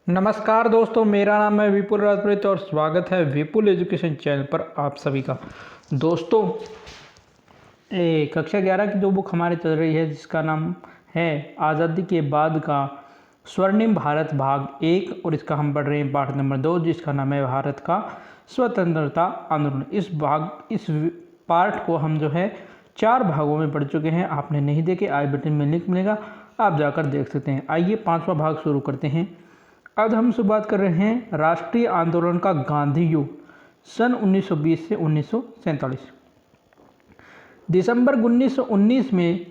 नमस्कार दोस्तों, मेरा नाम है विपुल राजपुरोहित और स्वागत है विपुल एजुकेशन चैनल पर आप सभी का। दोस्तों, कक्षा 11 की जो बुक हमारी चल रही है जिसका नाम है आज़ादी के बाद का स्वर्णिम भारत भाग 1 और इसका हम पढ़ रहे हैं पाठ नंबर 2 जिसका नाम है भारत का स्वतंत्रता आंदोलन। इस पाठ को हम जो है 4 भागों में पढ़ चुके हैं। आपने नहीं देखे, आई बटन में लिंक मिलेगा, आप जाकर देख सकते हैं। आइए 5वां भाग शुरू करते हैं। अब हम शुरुआत कर रहे हैं राष्ट्रीय आंदोलन का गांधी युग सन 1920 से 1947। दिसंबर 1919 में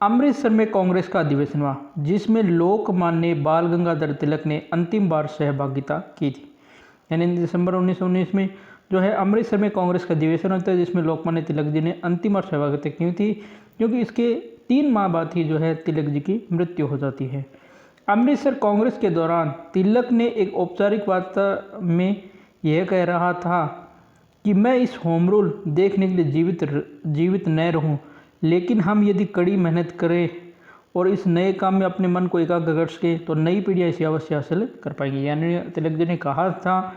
अमृतसर में कांग्रेस का अधिवेशन हुआ जिसमें लोकमान्य बाल गंगाधर तिलक ने अंतिम बार सहभागिता की थी। यानी दिसंबर 1919 में जो है अमृतसर में कांग्रेस का अधिवेशन होता है जिसमें लोकमान्य तिलक जी ने अंतिम बार सहभागिता की थी, क्योंकि इसके 3 माह बाद ही जो है तिलक जी की मृत्यु हो जाती है। अमृतसर कांग्रेस के दौरान तिलक ने एक औपचारिक वार्ता में यह कह रहा था कि मैं इस होम रूल देखने के लिए जीवित न रहूं, लेकिन हम यदि कड़ी मेहनत करें और इस नए काम में अपने मन को एकाग्र कर सकें तो नई पीढ़ियाँ इसे अवश्य हासिल कर पाएंगी। यानी तिलक जी ने कहा था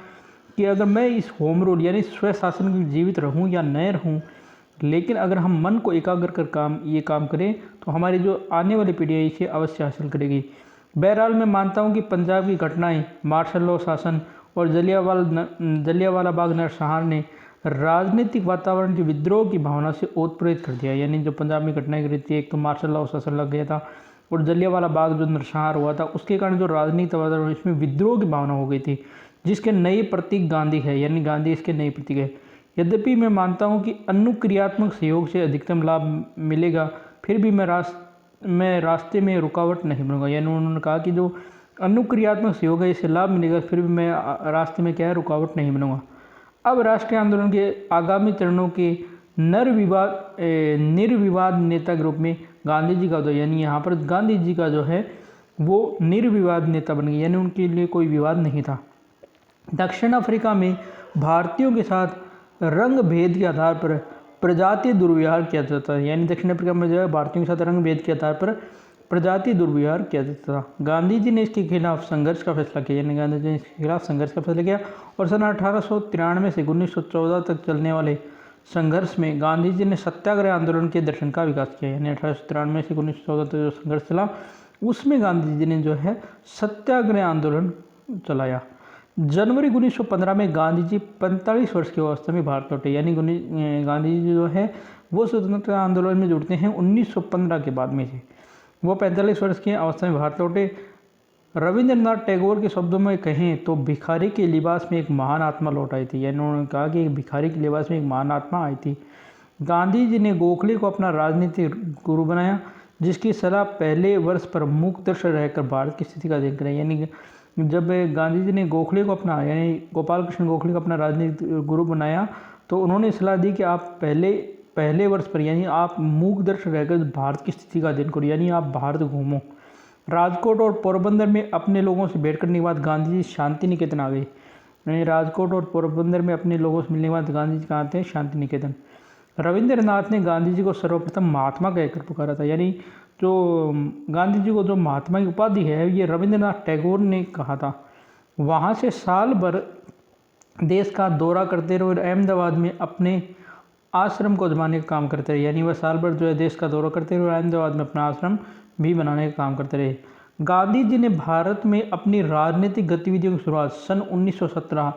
कि अगर मैं इस होम रूल यानी स्वशासन में जीवित रहूं या न रहूं, लेकिन अगर हम मन को एकाग्र कर ये काम करें तो हमारी जो आने वाली पीढ़ियाँ इसे अवश्य हासिल करेगी। बहरहाल मैं मानता हूं कि पंजाब की घटनाएं, मार्शल लॉ शासन और जलियांवाला बाग नरसंहार ने राजनीतिक वातावरण की विद्रोह की भावना से ओतप्रोत कर दिया। यानी जो पंजाब में घटनाएं घटी थी, एक तो मार्शल लॉ शासन लग गया था और जलियांवाला बाग जो नरसंहार हुआ था उसके कारण जो राजनीतिक वातावरण इसमें विद्रोह की भावना हो गई थी, जिसके नए प्रतीक गांधी है। यानी गांधी इसके नए प्रतीक है। यद्यपि मैं मानता हूँ कि अनुक्रियात्मक सहयोग से अधिकतम लाभ मिलेगा, फिर भी मैं रास्ते में रुकावट नहीं बनूंगा। यानी उन्होंने कहा कि जो अनुक्रियात्मक सहयोग है इससे लाभ मिलेगा, फिर भी मैं रास्ते में क्या है रुकावट नहीं बनूंगा। अब राष्ट्रीय आंदोलन के आगामी चरणों के निर्विवाद नेता के रूप में गांधी जी का यानी यहाँ पर गांधी जी का जो है वो निर्विवाद नेता बन गए, यानी उनके लिए कोई विवाद नहीं था। दक्षिण अफ्रीका में भारतीयों के साथ रंग भेद के आधार पर प्रजातीय दुर्व्यवहार किया जाता है। यानी दक्षिण अफ्रीका में जो है भारतीयों के साथ रंग भेद के आधार पर प्रजातीय दुर्व्यवहार किया जाता था। गांधी जी ने इसके खिलाफ संघर्ष का फैसला किया। यानी गांधी जी ने इसके खिलाफ संघर्ष का फैसला किया और सन 1893 से 1914 तक चलने वाले संघर्ष में गांधी जी ने सत्याग्रह आंदोलन के दर्शन का विकास किया। यानी 1893 से 1914 तक जो संघर्ष चला उसमें गांधी जी ने जो है सत्याग्रह आंदोलन चलाया। जनवरी 1915 में गांधी जी 45 वर्ष की अवस्था में भारत लौटे। यानी गांधी जी जो है वो स्वतंत्रता आंदोलन में जुड़ते हैं 1915 के बाद में से। वो 45 वर्ष की अवस्था में भारत लौटे। रविंद्रनाथ टैगोर के शब्दों में कहें तो भिखारी के लिबास में एक महान आत्मा लौट आई थी। यानी उन्होंने कहा कि भिखारी के लिबास में एक महान आत्मा आई थी। गांधी जी ने गोखले को अपना राजनीतिक गुरु बनाया, जिसकी सलाह पहले वर्ष पर मूक दर्शक रहकर भारत की स्थिति का अध्ययन करें। यानी जब गांधी जी ने गोखले को अपना यानी गोपाल कृष्ण गोखले को अपना राजनीतिक गुरु बनाया तो उन्होंने सलाह दी कि आप पहले वर्ष पर यानी आप मूक दर्शक रहकर भारत की स्थिति का अध्ययन करो, यानी आप भारत घूमो। राजकोट और पोरबंदर में अपने लोगों से भेंट करने के बाद गांधी जी शांति निकेतन आ गए। यानी राजकोट और पोरबंदर में अपने लोगों से मिलने के बाद गांधी जी कहाँ आते हैं? शांति निकेतन। रविंद्रनाथ ने गांधी जी को सर्वप्रथम महात्मा कहकर पुकारा था। यानी जो गांधी जी को जो महात्मा की उपाधि है ये रविंद्रनाथ टैगोर ने कहा था। वहाँ से साल भर देश का दौरा करते रहे और अहमदाबाद में अपने आश्रम को जमाने का काम करते रहे। यानी वह साल भर जो है देश का दौरा करते रहे और अहमदाबाद में अपना आश्रम भी बनाने का काम करते रहे। गांधी जी ने भारत में अपनी राजनीतिक गतिविधियों की शुरुआत सन 1917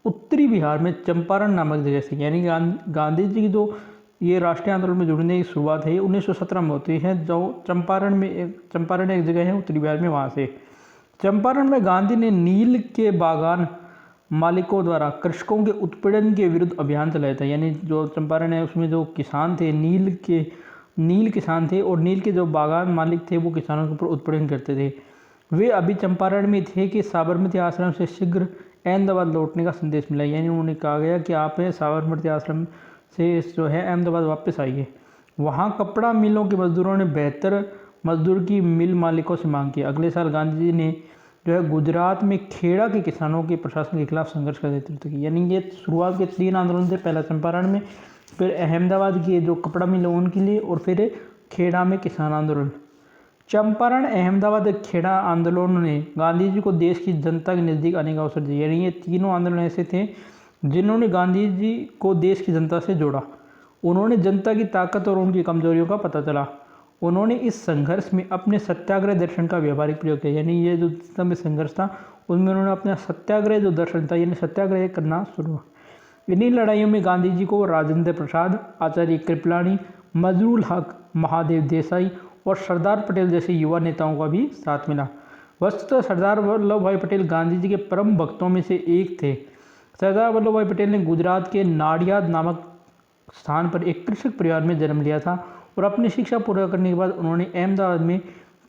उत्तरी बिहार में चंपारण नामक जगह से। यानी गांधी जी की जो ये राष्ट्रीय आंदोलन में जुड़ने की शुरुआत है 1917 में होती है, जो चंपारण एक जगह है उत्तरी बिहार में, वहाँ से। चंपारण में गांधी ने नील के बागान मालिकों द्वारा कृषकों के उत्पीड़न के विरुद्ध अभियान चलाया था। यानी जो चंपारण है उसमें जो किसान थे नील किसान थे और नील के जो बागान मालिक थे वो किसानों के ऊपर उत्पीड़न करते थे। वे अभी चंपारण में थे कि साबरमती आश्रम से शीघ्र अहमदाबाद लौटने का संदेश मिला। यानी उन्होंने कहा गया कि आप साबरमती आश्रम से जो है अहमदाबाद वापस आइए। वहाँ कपड़ा मिलों के मजदूरों ने बेहतर मजदूर की मिल मालिकों से मांग की। अगले साल गांधी जी ने जो है गुजरात में खेड़ा के किसानों के प्रशासन के खिलाफ संघर्ष का नेतृत्व किया। यानी ये शुरुआत के 3 आंदोलन थे, पहला चंपारण में, फिर अहमदाबाद के जो कपड़ा मिल उनके लिए और फिर खेड़ा में किसान आंदोलन। चंपारण, अहमदाबाद, खेड़ा आंदोलनों ने गांधी जी को देश की जनता के नज़दीक आने का अवसर दिया। यानी ये तीनों आंदोलन ऐसे थे जिन्होंने गांधी जी को देश की जनता से जोड़ा। उन्होंने जनता की ताकत और उनकी कमजोरियों का पता चला। उन्होंने इस संघर्ष में अपने सत्याग्रह दर्शन का व्यावहारिक प्रयोग किया। यानी ये जो समय संघर्ष था उसमें उन्होंने अपना सत्याग्रह जो दर्शन था यानी सत्याग्रह करना शुरू हुआ। इन्हीं लड़ाइयों में गांधी जी को राजेंद्र प्रसाद, आचार्य कृपलानी, मजरूल हक, महादेव देसाई और सरदार पटेल जैसे युवा नेताओं का भी साथ मिला। वस्तुतः सरदार वल्लभ भाई पटेल गांधी जी के परम भक्तों में से एक थे। सरदार वल्लभ भाई पटेल ने गुजरात के नाडियाद नामक स्थान पर एक कृषक परिवार में जन्म लिया था और अपनी शिक्षा पूरा करने के बाद उन्होंने अहमदाबाद में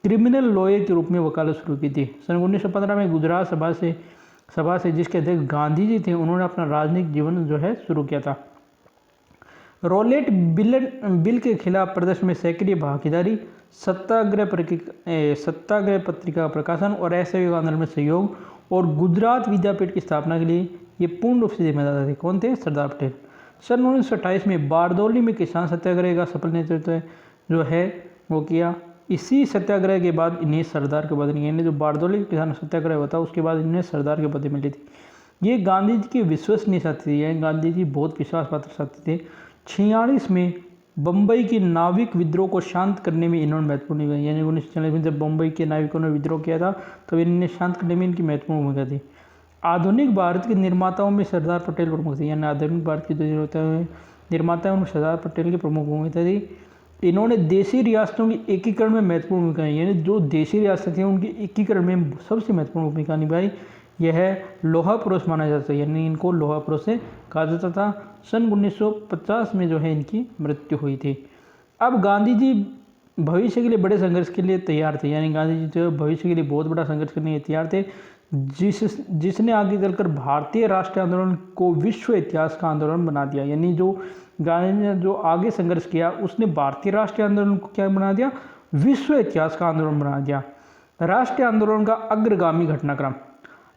क्रिमिनल लॉयर के रूप में वकालत शुरू की थी। सन 1915 में गुजरात सभा से जिसके अध्यक्ष गांधी जी थे, उन्होंने अपना राजनीतिक जीवन जो है शुरू किया था। रॉलेट बिल के खिलाफ प्रदर्शन में सक्रिय भागीदारी, सत्याग्रह पत्रिका का प्रकाशन और असहयोग आंदोलन में सहयोग और गुजरात विद्यापीठ की स्थापना के लिए ये पूर्ण रूप से जिम्मेदार थे। कौन थे? सरदार पटेल। सन 1928 में बारदौली में किसान सत्याग्रह का सफल नेतृत्व जो है वो किया। इसी सत्याग्रह के बाद इन्हें सरदार के पद मिले। यानी जो बारदौली किसान सत्याग्रह हुआ था उसके बाद इन्हें सरदार के पद मिली थी। ये गांधी जी की विश्वसनीय साथी थे। यानी गांधी जी बहुत विश्वास पात्र साथी थे। 1946 में बम्बई की नाविक विद्रोह को शांत करने में इन्होंने महत्वपूर्ण भूमिका। यानी 1946 में जब बम्बई के नाविकों ने विद्रोह किया था तब इन्हें शांत करने में इनकी महत्वपूर्ण भूमिका थी। आधुनिक भारत के निर्माताओं में सरदार पटेल प्रमुख थे। यानी आधुनिक भारत के जो निर्माता हैं उनमें सरदार पटेल की प्रमुख भूमिका थी। इन्होंने देशी रियासतों की एकीकरण में महत्वपूर्ण भूमिका है। यानी जो देशी रियासतें थी उनकी एकीकरण में सबसे महत्वपूर्ण भूमिका निभाई। यह लोहा पुरुष माना जाता है। यानी इनको लोहा पुरुष से कहा जाता था। सन 1950 में जो है इनकी मृत्यु हुई थी। अब गांधी जी भविष्य के लिए बड़े संघर्ष के लिए तैयार थे। यानी गांधी जी जो भविष्य के लिए बहुत बड़ा संघर्ष करने के तैयार थे, जिसने आगे चलकर भारतीय राष्ट्रीय आंदोलन को विश्व इतिहास का आंदोलन बना दिया। यानी जो गांधी ने जो आगे संघर्ष किया उसने भारतीय राष्ट्रीय आंदोलन को क्या बना दिया? विश्व इतिहास का आंदोलन बना दिया। राष्ट्रीय आंदोलन का अग्रगामी घटनाक्रम।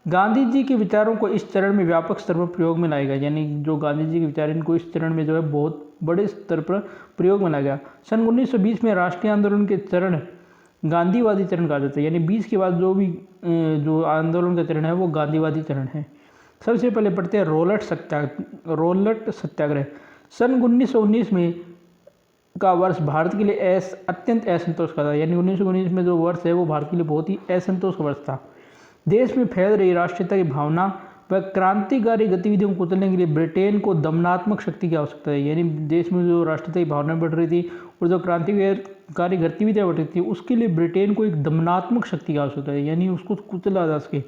गांधी जी के विचारों को इस चरण में व्यापक स्तर पर प्रयोग में लाया गया। यानी जो गांधी जी के विचार इनको इस चरण में जो है बहुत बड़े स्तर पर प्रयोग में लाया गया। सन 1920 में राष्ट्रीय आंदोलन के चरण गांधीवादी चरण कहा जाता है। यानी 20 के बाद जो आंदोलन का चरण है वो गांधीवादी चरण है। सबसे पहले पढ़ते हैं रोलट सत्याग्रह। सन 1919 में का वर्ष भारत के लिए अत्यंत असंतोष का था। यानी 1919 में जो वर्ष है वो भारत के लिए बहुत ही असंतोष का वर्ष था। देश में फैल रही राष्ट्रीयता की भावना व क्रांतिकारी गतिविधियों को कुचलने के लिए ब्रिटेन को दमनात्मक शक्ति की आवश्यकता है। यानी देश में जो राष्ट्रीयता की भावना बढ़ रही थी और जो क्रांतिकारी गतिविधियाँ बढ़ रही थी उसके लिए ब्रिटेन को एक दमनात्मक शक्ति की आवश्यकता है। यानी उसको कुचला जा सके।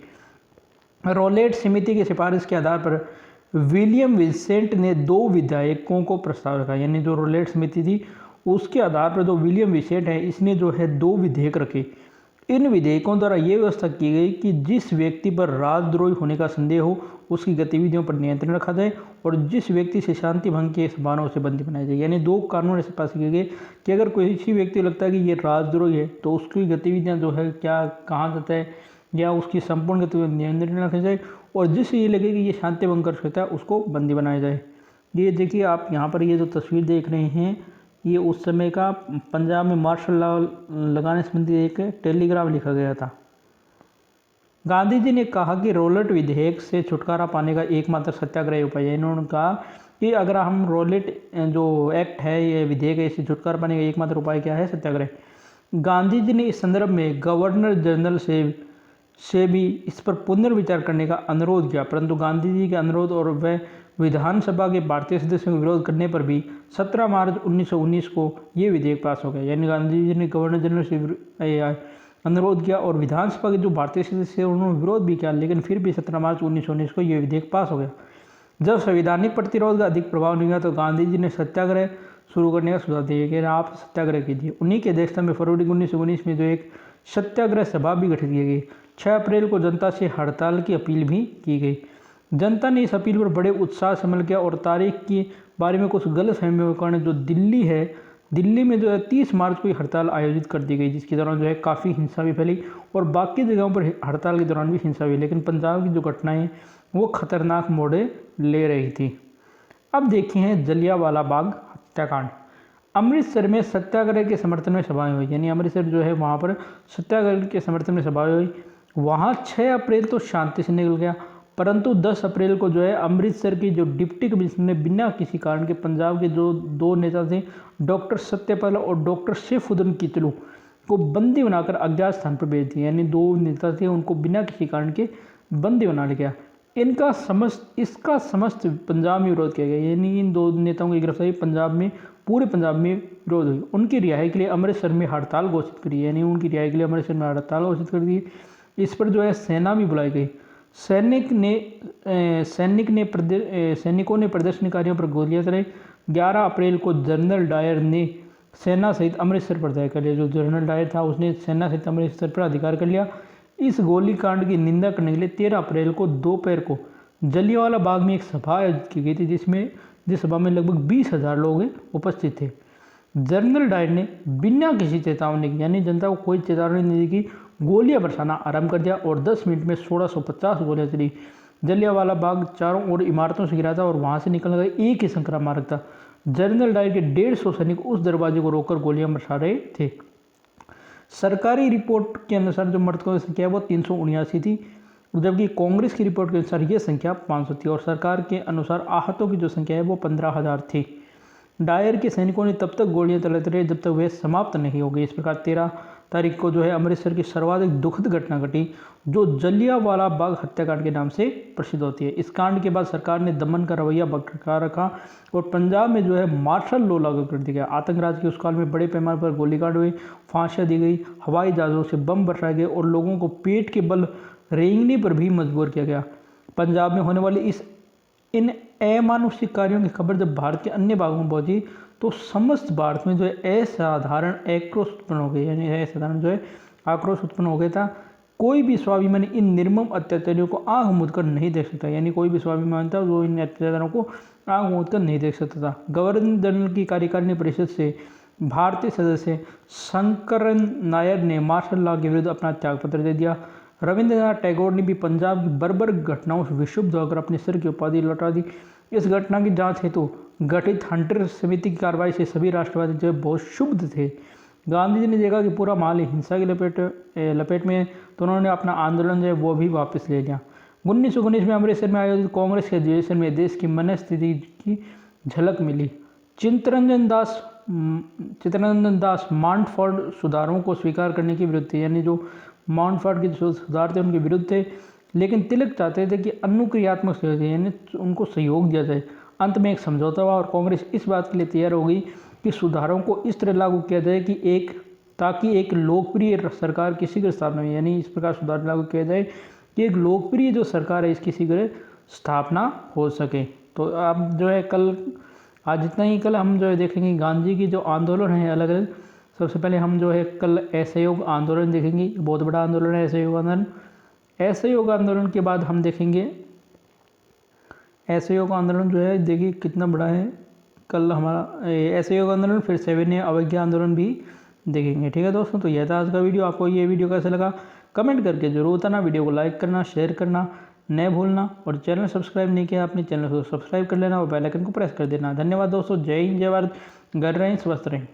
रॉलेट समिति की सिफारिश के आधार पर विलियम विंसेंट ने 2 विधेयकों को प्रस्ताव रखा। यानी जो रॉलेट समिति थी उसके आधार पर जो विलियम विंसेंट है इसने जो है 2 विधेयक रखे। इन विधेयकों द्वारा ये व्यवस्था की गई कि जिस व्यक्ति पर राजद्रोही होने का संदेह हो उसकी गतिविधियों पर नियंत्रण रखा जाए और जिस व्यक्ति से शांति भंग के संभावना उसे बंदी बनाया जाए। यानी 2 कानून ऐसे पास किए गए कि अगर कोई किसी व्यक्ति लगता है कि ये राजद्रोही है तो उसकी गतिविधियाँ जो है क्या कहाँ जाता है या उसकी संपूर्ण गतिविधि नियंत्रण रखा जाए और जिससे ये लगे कि ये शांति भंग कर सकता है उसको बंदी बनाया जाए। ये देखिए आप यहाँ पर ये जो तस्वीर देख रहे हैं ये उस समय का पंजाब में मार्शल लॉ लगाने संबंधी एक टेलीग्राम लिखा गया था। गांधी जी ने कहा कि रॉलेट विधेयक से छुटकारा पाने का एकमात्र सत्याग्रह उपाय है। इन्होंने कहा कि अगर हम रॉलेट जो एक्ट है ये विधेयक है इससे छुटकारा पाने का एकमात्र उपाय क्या है? सत्याग्रह। गांधी जी ने इस संदर्भ में गवर्नर जनरल से भी इस पर पुनर्विचार करने का अनुरोध किया, परंतु गांधी जी के अनुरोध और वह विधानसभा के भारतीय सदस्यों का विरोध करने पर भी 17 मार्च 1919 को ये विधेयक पास हो गया। यानी गांधी जी ने गवर्नर जनरल से अनुरोध किया और विधानसभा के जो भारतीय सदस्य उन्होंने विरोध भी किया, लेकिन फिर भी 17 मार्च 1919 को ये विधेयक पास हो गया। जब संवैधानिक प्रतिरोध का अधिक प्रभाव नहीं हुआ तो गांधी जी ने सत्याग्रह शुरू करने का सुझाव दिया कि आप सत्याग्रह कीजिए। उन्हीं की अध्यक्षता में फरवरी 1919 में जो एक सत्याग्रह सभा भी गठित की गई। 6 अप्रैल को जनता से हड़ताल की अपील भी की गई। जनता ने इस अपील पर बड़े उत्साह से अमल किया और तारीख के बारे में कुछ गलतफहमियों के कारण जो दिल्ली में जो है 30 मार्च को हड़ताल आयोजित कर दी गई, जिसके दौरान जो है काफ़ी हिंसा भी फैली और बाकी जगहों पर हड़ताल के दौरान भी हिंसा हुई। लेकिन पंजाब की जो घटनाएं वो खतरनाक मोड़ ले रही थी। अब देखिए हैं जलियांवाला बाग हत्याकांड। अमृतसर में सत्याग्रह के समर्थन में सभाएं हुई, यानी अमृतसर जो है वहाँ पर सत्याग्रह के समर्थन में सभाएं हुई। वहाँ 6 अप्रैल तो शांति से निकल गया, परंतु 10 अप्रैल को जो है अमृतसर की जो डिप्टी कमिश्नर ने बिना किसी कारण के पंजाब के जो 2 नेता थे, डॉक्टर सत्यपाल और डॉक्टर सैफुद्दीन किचलू को बंदी बनाकर अज्ञात स्थान पर भेज दिया। यानी 2 नेता थे, उनको बिना किसी कारण के बंदी बना लिया गया। इसका समस्त पंजाब में विरोध किया गया, यानी इन 2 नेताओं की गिरफ्तारी पूरे पंजाब में विरोध हुई। उनकी रिहाई के लिए अमृतसर में हड़ताल घोषित करी, यानी उनकी रिहाई के लिए अमृतसर में हड़ताल घोषित कर दी। इस पर जो है सेना भी बुलाई गई। सैनिकों ने प्रदर्शनकारियों पर गोलियां चलाई। 11 अप्रैल को जनरल डायर ने सेना सहित अमृतसर पर तय कर लिया। जो जनरल डायर था उसने सेना सहित अमृतसर पर अधिकार कर लिया। इस गोलीकांड की निंदा करने के लिए 13 अप्रैल को दोपहर को जलियांवाला बाग में एक सभा आयोजित की गई थी, जिस सभा में लगभग 20,000 लोग उपस्थित थे। जनरल डायर ने बिना किसी चेतावनी की, यानी जनता को कोई चेतावनी नहीं दी, गोलियां बरसाना आरंभ कर दिया और 10 मिनट में 1650 गोलियां चली। जलियांवाला बाग चारों ओर इमारतों से घिरा था और वहां से निकलने का एक ही संक्रामक मार्ग था। जनरल डायर के 150 सैनिक उस दरवाजे को रोककर गोलियां बरसा रहे थे। सरकारी रिपोर्ट के अनुसार जो मृतकों की संख्या है वो 379 थी, जबकि कांग्रेस की रिपोर्ट के अनुसार ये संख्या 500 थी और सरकार के अनुसार आहतों की जो संख्या है वो 15,000 थी। डायर के सैनिकों ने तब तक गोलियां चलाते रहे जब तक वे समाप्त नहीं हो गई। इस प्रकार 13 तारीख को जो है अमृतसर की सर्वाधिक दुखद घटना घटी, जो जलियांवाला बाग हत्याकांड के नाम से प्रसिद्ध होती है। इस कांड के बाद सरकार ने दमन का रवैया बरकरार रखा और पंजाब में जो है मार्शल लॉ लागू कर दिया गया। आतंकराज के उस काल में बड़े पैमाने पर गोलीकांड हुए, फांसियां दी गई, हवाई जहाज़ों से बम बरसाए गए और लोगों को पेट के बल रेंगने पर भी मजबूर किया गया। पंजाब में होने वाले इन अमानुषिक कार्यों की खबर जब भारत के अन्य भागों में पहुंची तो समस्त भारत में जो है असाधारण आक्रोश उत्पन्न हो गई, यानी असाधारण जो है आक्रोश उत्पन्न हो गया था। कोई भी स्वाभिमानी इन निर्मम अत्याचारियों को आंख मूंद कर नहीं देख सकता, यानी कोई भी स्वाभिमानी था वो इन अत्याचारों को आंख मूंद कर नहीं देख सकता था। गवर्नर जनरल की कार्यकारिणी परिषद से भारतीय सदस्य शंकरन नायर ने मार्शल लॉ के विरुद्ध अपना त्यागपत्र दे दिया। रविंद्रनाथ टैगोर ने भी पंजाब की बर्बर घटनाओं से विक्षुब्ध होकर अपने सिर की उपाधि लौटा दी। इस घटना की जांच हेतु गठित हंटर समिति की कार्रवाई से सभी राष्ट्रवादी जो बहुत क्षुब्ध थे। गांधी जी ने देखा कि पूरा मामला हिंसा की लपेट में, तो उन्होंने अपना आंदोलन जो है वो भी वापस ले लिया। 1919 में अमृतसर में आयोजित कांग्रेस के अधिवेशन में देश की मनस्थिति की झलक मिली। चित्तरंजन दास माउंटफोर्ड सुधारों को स्वीकार करने के विरुद्ध थे, यानी जो माउंटफोर्ड के जो सुधार थे उनके विरुद्ध थे, लेकिन तिलक चाहते थे कि अनुक्रियात्मक सहयोग यानी उनको सहयोग दिया जाए। अंत में एक समझौता हुआ और कांग्रेस इस बात के लिए तैयार हो गई कि सुधारों को इस तरह लागू किया जाए कि ताकि एक लोकप्रिय सरकार की शीघ्र स्थापना हो, यानी इस प्रकार सुधार लागू किया जाए कि एक लोकप्रिय जो सरकार है इसकी शीघ्र स्थापना हो सके। तो अब जो है आज इतना ही। कल हम जो है देखेंगे गांधी की जो आंदोलन है अलग अलग। सबसे पहले हम जो है कल असहयोग आंदोलन देखेंगे, बहुत बड़ा आंदोलन है असहयोग आंदोलन। असहयोग आंदोलन के बाद हम देखेंगे असहयोग आंदोलन जो है देखिए कितना बड़ा है। कल हमारा असहयोग आंदोलन, फिर 7 अवज्ञा आंदोलन भी देखेंगे। ठीक है दोस्तों, तो यह था आज का वीडियो। आपको ये वीडियो कैसा लगा कमेंट करके जरूर बताना। वीडियो को लाइक करना, शेयर करना न भूलना और चैनल सब्सक्राइब नहीं किया अपने चैनल को सब्सक्राइब कर लेना और बेल आइकन को प्रेस कर देना। धन्यवाद दोस्तों। जय हिंद, जय भारत। घर रहें, स्वस्थ रहें।